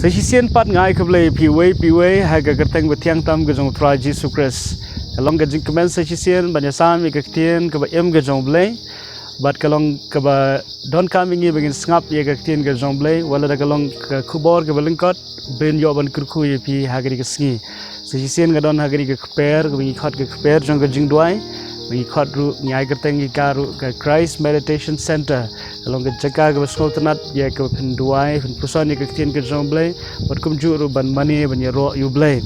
Sesisian pat ngai keblai piwei hai ga gerteng betiang tam gejong tra Jesus Christ. Kalong gejing kemen sesisian banyasam ikatien ke ba em gejong blai. Bat kalong ke ba don coming begin ngap ye gaktin gejong blai wala da kalong kubor ke belengkot ben yo ban kurku ye pi hagri ke sngi. Sesisian gadon hagri ke kper ke bingi khot ke kper jong gejing duai. Bingi khot ru ngai gerteng ikaru ke Christ Meditation Center. Kalong ke jaga ke skol tenat ye ke penduai pen pusan ye gaktin gejong blai. Bat kum juru ban mani ban ye ro yu blai.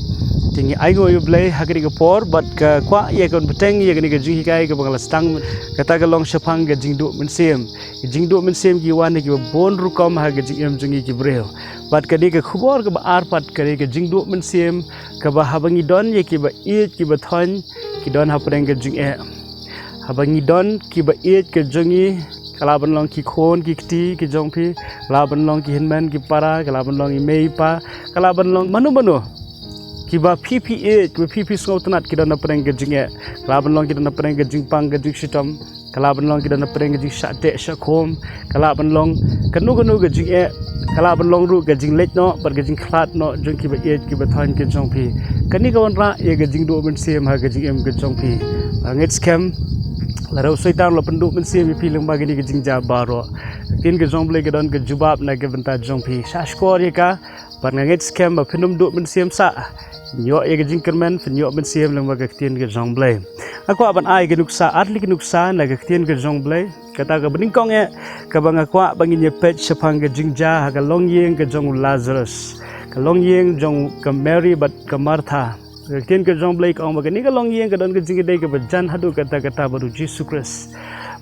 Tinggi aigo yu blai hagri ke por bat ke kwa ye kon beteng ye gani ke jing hikai ke bangala stang kata kalong sepang ke jing du mensem. Jing du mensem ki wan ke bon rukom ha ke jing em jungi ki breo. Bat ke ke khubor ke ba ar pat ke jing du mensem ke ba habangi don ye ki ba it ki ba thon ki don ha preng ke jing e. Habangi don ki ba it ke jungi kalaban long ki khon ki kti ki jongpi kalaban long ki hinman ki para kalaban long i mei pa kalaban long manu kiba PPA kiba PP sngotenat kita na preng ke jinge kalaban long kita na preng ke jingpang ke jing sitam kalaban long kita na preng ke jing sate shakom kalaban long kanu ke jinge kalaban long ru ke jing lech no par ke jing khlat no jong kiba e kiba thain ke jongpi kani ka ra ye ke jing do men sem ha ke jing em ke jongpi ngit scam larau soitan lo penduk men sem pi leng bagi ni ke jing ja baro tin ke jongble ke don ke jubab na ke benta jongpi shashkor ye ka par ngit scam ba phinum do men sem sa nyo ye ke jingkermen fin nyo men siem lang mag ktien ke jongble aku aban ai ke nuksa atli ke nuksa na ke ktien ke jongble kata ke beningkong ye ke bang aku bangin ye pet sepang ke jingja ka long yeng ke jong Lazarus ka long yeng jong ke Mary bat ke Martha ke ktien ke jongble ka ong ni ke long yeng ke don ke jingde ke bajan hadu kata baru Jesus Christ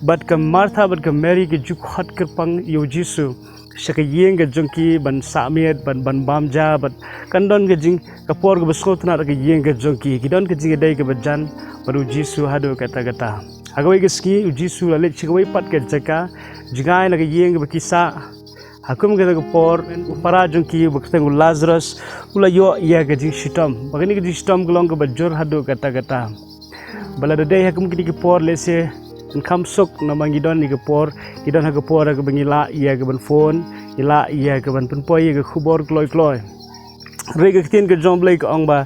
bat ke Martha bat ke Mary ke juk hot ke pang yo Jesus Shaka yeng ke jongki ban samiet ban bamja ban kandon ke jing kapor ke besko tena ke yeng ke jongki kidon ke jing dai ke bajan baru jisu hado kata agawai ke ski jisu lalit chigawai pat ke jaka jingai na ke yeng ke bekisa hakum ke por para jongki bektengu Lazarus ula yo ya ke jing shitam bagani ke jing shitam gelong ke bajor hado kata bala dai hakum ke por lese kam sok namang gidon ni ke por gidon ha ke por ke bengila ia ke ban phone ila ia ke ban penpoi ke khubor kloi re ke tin ke jomble ke ong ba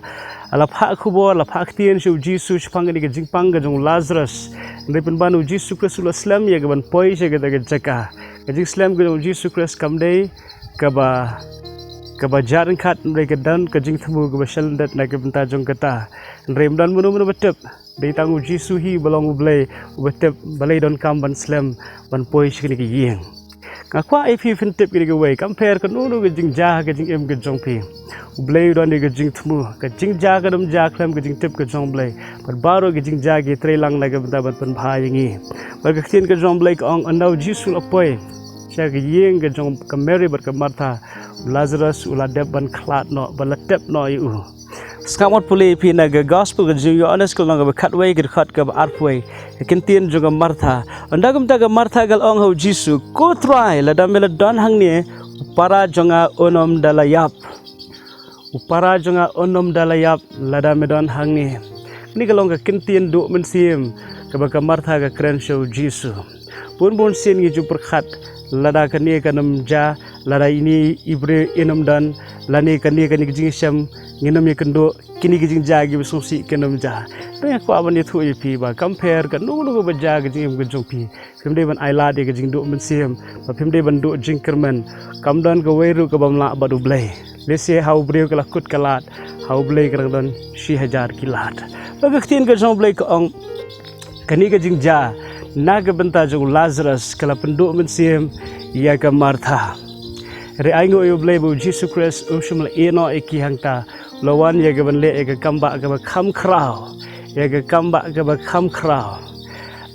ala pha khubor la pha tin shu jisu chpang ni ke jingpang ke jong Lazarus re pen banu jisu Kristus islam ia ke ban poi se ke jaka ke jing islam ke jong jisu Kristus kam dei ke ba jaran khat re ke dan ke jing thmu ke ba shaldat na ke benta jong kata re dan munu betep dei tangu jisu hi balong ublei betep balai don kam ban slam ban poi shikni ke yeng ngakwa if hi fin tip ke way compare ke nu ke jing ja ke jing em ke jong pi ublei don ke jing thmu ke jing ja ke dum ja klam ke jing tip ke jong blei par baro ke jing ja ke trelang na ke benta ban pan bha yengi par ke tin ke jong blei ke ong andau jisu apoi sha ke yeng ke jong ke Mary bar ke Martha Lazarus ula deb ban khlat no balatep no yu Skamot puli pi na ga gospel ga ju honest ko nga kat way ga khat ga arpway kintin juga Martha andagam ta ga Martha gal ong ho jisu ko try la damela don hangni para jonga onom dalayap upara jonga onom dalayap la damedon hangni ni galong ga kintin du mensim ka Martha ga kren show jisu pun sin gi ju perkhat lada kani kanam ja lada ini ibre enam dan lani kani jing syam nginam ye kendo kini jing ja gi besusi kenam ja teng ko aban ye thu pi ba compare kan nu ba ja gi jing ge jong pi pimde ban aila de ge jing du men sim ba pimde ban du jing kerman kam dan ko weru ko bam la ba du blai lese hau breu kala kut kalat hau blai kerang don 6000 kilat ba ge tin ge jong blai ko ong kani ge jing ja naga benta jong Lazarus kala penduk mensim ia ke Martha re aingo yo blai bu Jesus Christ usum la eno eki hangta lawan ya ke ban le ke kamba ke kham krau ya ke kamba ke kham krau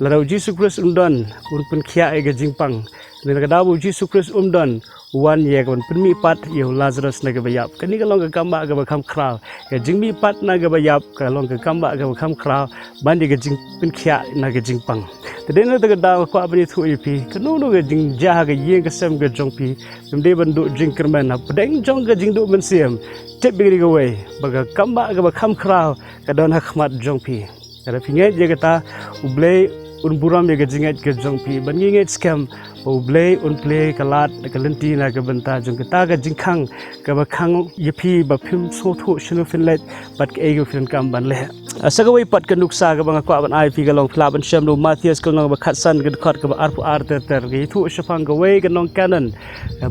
la ro Jesus Christ undon pun khia ke jingpang ne ka dabu Jesus Christ undon wan ya ke ban penmi pat yo Lazarus na ke bayap kani ka long ke kamba ke kham krau ke jingmi pat na ke bayap ka long ke kamba ke kham krau ban ke jing pun khia na ke jingpang Tadena taga daw ko abani thu ipi kanu ga jing ja ga yeng ka sem ga jong pi mde ban du jing kerman na pedeng jong ga jing du men siam tip bigi ga way baga kamba ga ba kham kraw ka don hakmat jong pi kada pinget je kata ublei un buram ye ga jinget ga jong pi ban ngi scam Ublay unplay kalat kalenti na kabenta jong kita ka jingkhang ka bakhang yepi ba phim so thu shinu finlet pat ke ego fin kam ban le asagawai pat ka nuksa ka bang kwa ban ai pi ka long phla ban sham no Matthias ka long ba khatsan ka khot ka ba arpu arte ter ge thu shafang ka wei ka long canon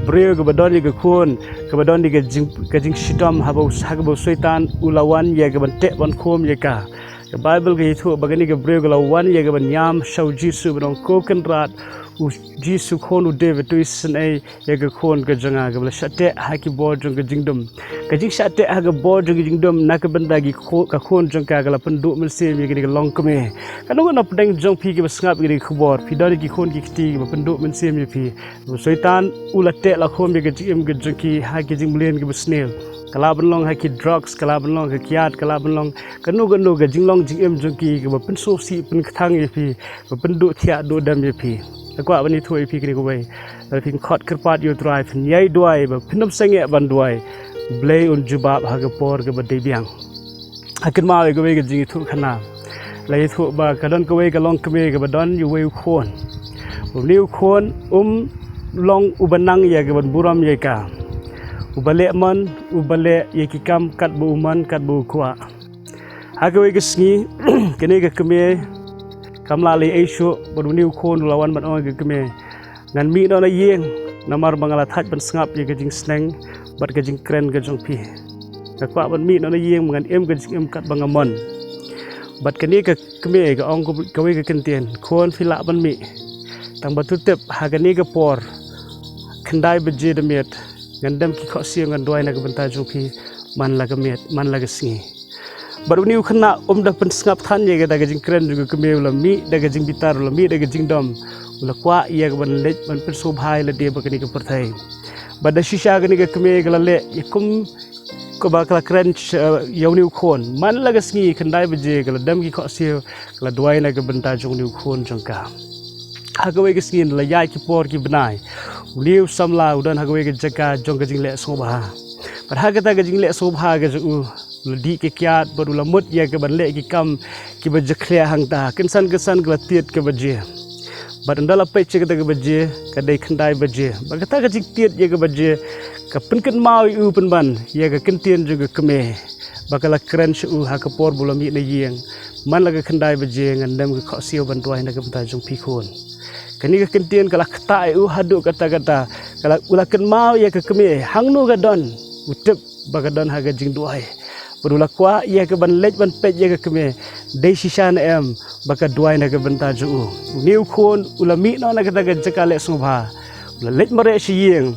breu ka ba doni ka khun ka ba doni ka jing shitam habo sagbo soitan ulawan ye ka ban te ban khom ye ka Bible ka itu bagani ka breu ka lawan ye ka ban yam shau jisu ban ko kan rat u jisu khon u David tu isan ai ye ka khon ka janga ka bla shate ha ki bod jong ka jingdom ka jing shate ha ka bod jong jingdom na ka banda gi ka khon jong ka la pendu men se mi ka long kame ka no na pedang jong pi ki basngap gi khobor pi dori ki khon ki kti ki pendu men se mi pi soitan ulate la khon mi ka jim ka jong ki ha ki jing mlen ki basnel kala benlong ha ki drugs kala benlong ka kiat kala benlong kanu ka jinglong jing jong ki ka pen so si pen khang ye pi pendu thia do dam ye pi Aku abani tu ipi kini kubai, tapi khot kerpat you drive, nyai duai, pinam sengek ban duai, blay un jubab haga por ke badai biang. Akin mau kubai ke jingi tu khana, lagi tu ba kadon kubai ke long keme ke badon you wei khon, niu khon long ubanang ya ke ban buram ya ka, ubale man ubale ya kikam kat bu uman kat bu kuat. Haga wei ke sengi, kene ke keme. Kamla le aisyuk beruniu khon lawan ban oi keme ngan mi no na yeng namar bangala that ban sngap ye ke jing sneng bat ke jing kren ke jong pi ka kwa ban mi no na yeng ngan em ke jing em kat bangamon bat ke ni ke keme ke ong ke we ke kentien khon phila ban mi tang batu tep ha ke ni ke por khandai beje de met ngan dam ki kho siang ngan doi na ke banta jong pi man la ke met man la ke singi baru ni ukna da pen sngap than ye ga da jing kren juga keme la mi da jing bitar la mi da jing dom la kwa ye ga ban lej ban pen so bhai la de ba ni ke perthai bada shisha ga ni ke keme ga le yakum ko ba kala kren yauni khon man la ga sngi khandai beje ga dam ki kho se la dwai na ga banta jong ni khon jong ka ha ga we ga sngi la yai ki por ki banai liu samla udan ha ga we ga jaka jong ga jing le so ba par ha ga ta ga jing le so ba ga ju ladi ke kiat baru lamut ya ke banle ki kam ki bajakhle hangta kensan gala tiet ke baje badandala pe che ke baje ka dai khandai baje bagata ka jik tiet ya ke baje ka penken mau u penban ya ke kentien juga keme bakala keren shu ha ka por bulami na yeng man la ka khandai baje ngandam ke kho sio ban tuai na ke banta jong pi khon kani ka kentien kala khta u hadu kata kala ulaken mau ya ke keme hangnu ga don utep bagadon ha ga jing duai Perula kwa ia ke ban lej ban pej ia ke keme dei shishan em baka duai na ke benta ju niu khon ulami no na ke ta ke jakale subha ula lej mare shiyeng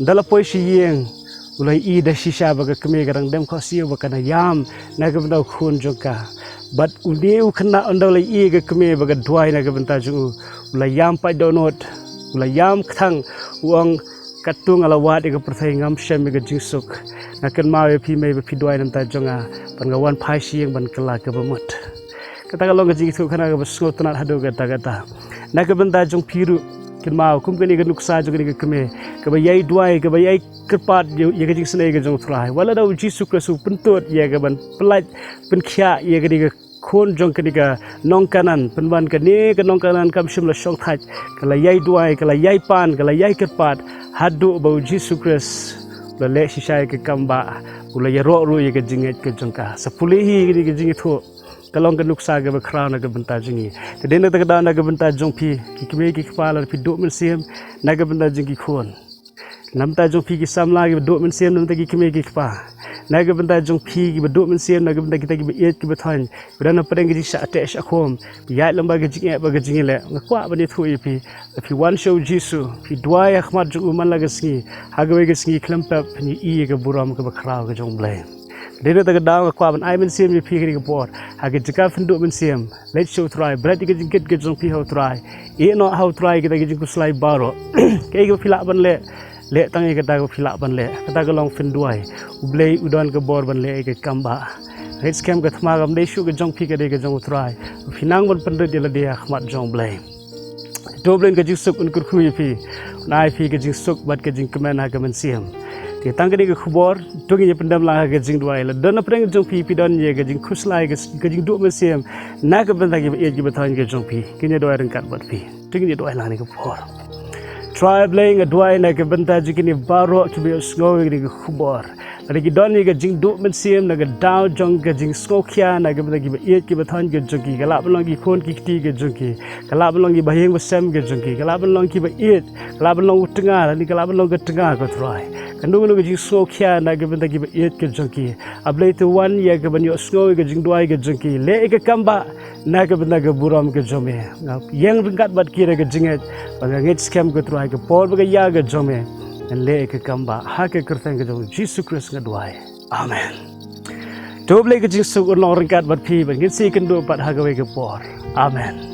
dala poi shiyeng ulai I da shisha baka keme garang dem kho siu baka na yam na ke benta khon joka bat uniu khna ondau lai I ke keme baka duai na ke benta ju ula yam pai donot ula yam khang uang katung ala wat ke perthai ngam shem ke jingsuk nakan mau pi mai pi duai nan ta jonga pangawan phai siang ban kala ke bamut kata kalau ngaji itu kana ke besgo tanat hadu kata nak benda jong piru kin mau kum kini ke nuksa jong ni ke keme ke bayai duai ke bayai kerpat ye ke jing senai ke jong trai wala da Yesus Kristus pentut ye ke ban pelaj penkhia ye ke ni khon jong ke ni ke nong kanan penban ke ni ke nong kanan kam shim la shong thaj kala yai duai kala yai pan kala yai kerpat hadu bau Yesus Kristus la le shisha ke kamba ula ya ro ye ke jinget ke jongka sapulihi ke jinget ho kalong ke nuksa ke bakra na ke benta jingi te den ta da na ke benta jongpi ki kme ki kpala pi do men sem na ke benta jingi khon namta jongpi ki samla ke do men sem namta ki kme ki kpa na ke benta jongpi ki do men sem na ke benta kita ki et ki bathan bidana padeng ki sha ate sha khom ya lamba ke jingi ba ke jingi le ngakwa ba ni thu pi wan show jisu pi dua ya khmat ju man la ke sngi hagwe ke sngi klampa ni I ke buram ke bakra ke jong blai dene ta ke daw kwa ban ai men sem pi ke ke por ha ke jika fendu men sem let's show try bread ke jingket ke jong pi how try e no how try ke ta ke jing slide baro ke ke phila ban le tang ke ta ke phila ban le kata ke long fenduai ublei udon ke bor ban le ke kamba Red scam ke thma gam dei shu ke jong pi ke de ke jong try finang ban pandre de la de khmat jong blai Doblen ke jisuk un kurkhui pi nai pi ke jisuk bat ke jing kemen ha ke men siam ti tang ke ke khubor tungi ye pendam la ke jing duai la don apreng jong pi pi don ye ke jing khuslai ke jing du men siam na ke ben ta ke ye ke bathan ke jong pi ke ne doai ran kat bat pi ting ni doi lang ni ke por try playing a doi na ke benta jikini baro ke bi snow ni ke khubor ada ki don ni ke jing du men sim na ke down jong ke jing skokya na ke benta ki ba iet ki ba thon ke joki kala belong ki khon ki ti ke joki kala belong ki ba heng ba sem ke joki kala belong ki ba iet kala belong tengah ni kala belong ke tengah ko try kanung nu ke jing skokya na ke benta ki ba iet ke joki ablay to one ya ke ban yo snow ke jing doi ke joki le ke kamba na ke benta ke buram ke jome yang ringkat bat kira ke jinget bangangit scam ke try ke por ba ke ya ke jome and le ke kamba ha ke kerteng ke jong Jesus Christ ngadwai amen doble ke Jesus urang ringkat bat pi bangit si kendo pat ha ke por amen